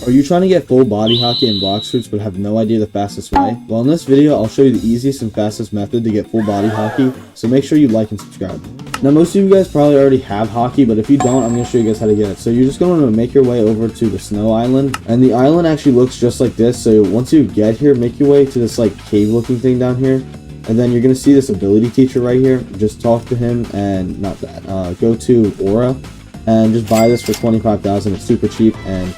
Are you trying to get full body Haki and Blox fruits but have no idea the fastest way? Well, in this video, I'll show you the easiest and fastest method to get full body Haki, so make sure you like and subscribe. Now, most of you guys probably already have Haki, but if you don't, I'm going to show you guys how to get it. So you're just going to make your way over to the snow island, and the island actually looks just like this. So once you get here, make your way to this like cave looking thing down here, and then you're going to see this ability teacher right here. Just talk to him, and not that, go to Aura, and just buy this for 25,000. It's super cheap, and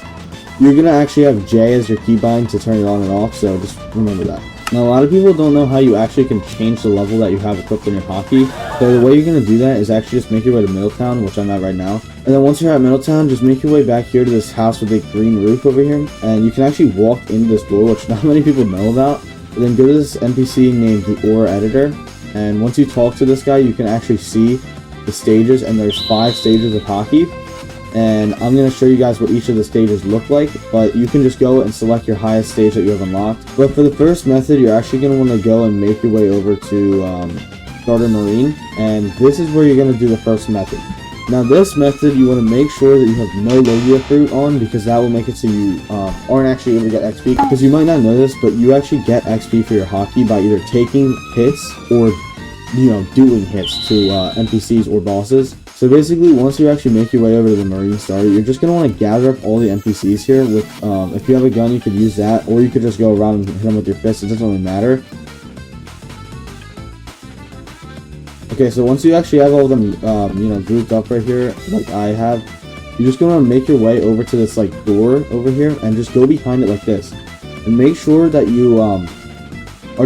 you're going to actually have J as your keybind to turn it on and off, so just remember that. Now, a lot of people don't know how you actually can change the level that you have equipped in your Haki. So the way you're going to do that is actually just make your way to Middletown, which I'm at right now. And then once you're at Middletown, just make your way back here to this house with a green roof over here. And you can actually walk into this door, which not many people know about. And then go to this NPC named the Aura Editor. And once you talk to this guy, you can actually see the stages. And there's 5 stages of Haki. And I'm going to show you guys what each of the stages look like, but you can just go and select your highest stage that you have unlocked. But for the first method, you're actually going to want to go and make your way over to Starter Marine, and this is where you're going to do the first method. Now this method, you want to make sure that you have no Logia fruit on, because that will make it so you aren't actually able to get XP. Because you might not know this, but you actually get XP for your Haki by either taking hits or, doing hits to NPCs or bosses. So basically, once you actually make your way over to the Marine Starter, you're just going to want to gather up all the NPCs here. With if you have a gun, you could use that, or you could just go around and hit them with your fist. It doesn't really matter. Okay, so once you actually have all of them, grouped up right here, like I have, you're just going to make your way over to this, like, door over here, and just go behind it like this. And make sure that you are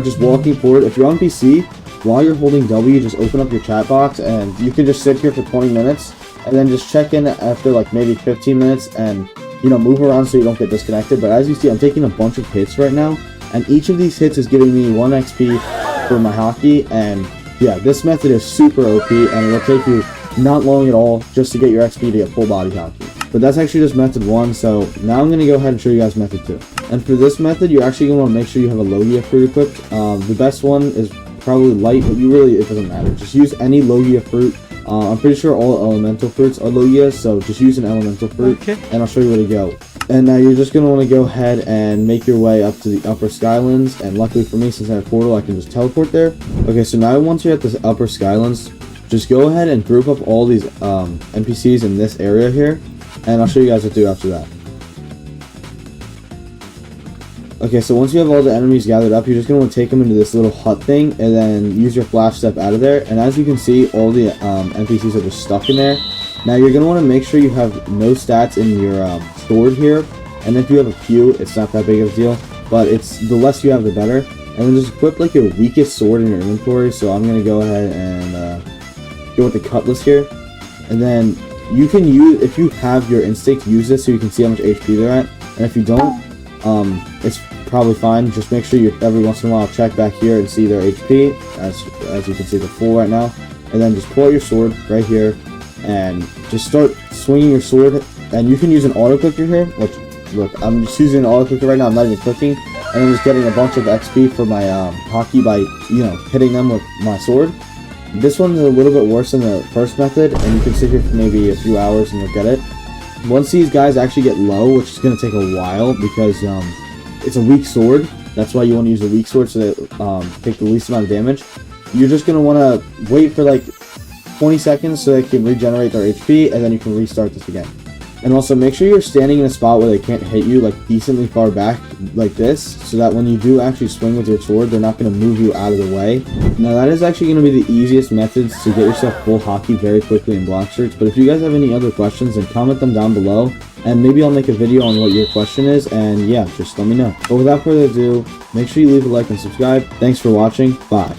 just walking forward. If you're on PC, while you're holding W, just open up your chat box, and you can just sit here for 20 minutes, and then just check in after like maybe 15 minutes, and move around so you don't get disconnected. But as you see, I'm taking a bunch of hits right now, and each of these hits is giving me 1 XP for my Haki. And yeah, this method is super OP, and it'll take you not long at all just to get your XP to get full body Haki. But that's actually just method 1, so now I'm going to go ahead and show you guys method 2. And for this method, you're actually going to want to make sure you have a Logia fruit equipped. The best one is probably light, but it doesn't matter. Just use any Logia fruit. I'm pretty sure all elemental fruits are Logia, so just use an elemental fruit, and I'll show you where to go. And now you're just going to want to go ahead and make your way up to the upper Skylands, and luckily for me, since I have portal, I can just teleport there. Okay, so now once you're at the upper Skylands, just go ahead and group up all these NPCs in this area here, and I'll show you guys what to do after that. Okay, so once you have all the enemies gathered up, you're just going to want to take them into this little hut thing, and then use your flash step out of there. And as you can see, all the NPCs are just stuck in there. Now you're going to want to make sure you have no stats in your sword here. And if you have a few, it's not that big of a deal, but it's the less you have, the better. And then just equip like your weakest sword in your inventory. So I'm going to go ahead and go with the cutlass here. And then you can use, if you have your instinct, use this so you can see how much HP they're at. And if you don't, it's probably fine. Just make sure you every once in a while check back here and see their HP. As you can see, they're full right now. And then just pull out your sword right here and just start swinging your sword. And you can use an auto clicker here, which, look, I'm just using an auto clicker right now. I'm not even clicking, and I'm just getting a bunch of XP for my Haki by hitting them with my sword. This one's a little bit worse than the first method, and you can sit here for maybe a few hours and you'll get it. Once these guys actually get low, which is going to take a while because it's a weak sword, that's why you want to use a weak sword, so that take the least amount of damage. You're just going to want to wait for like 20 seconds so they can regenerate their HP, and then you can restart this again. And also make sure you're standing in a spot where they can't hit you, like decently far back like this, so that when you do actually swing with your sword, they're not going to move you out of the way. Now that is actually going to be the easiest methods to get yourself full Haki very quickly in Blox search. But if you guys have any other questions, then comment them down below, and maybe I'll make a video on what your question is, and yeah, just let me know. But without further ado, make sure you leave a like and subscribe. Thanks for watching. Bye.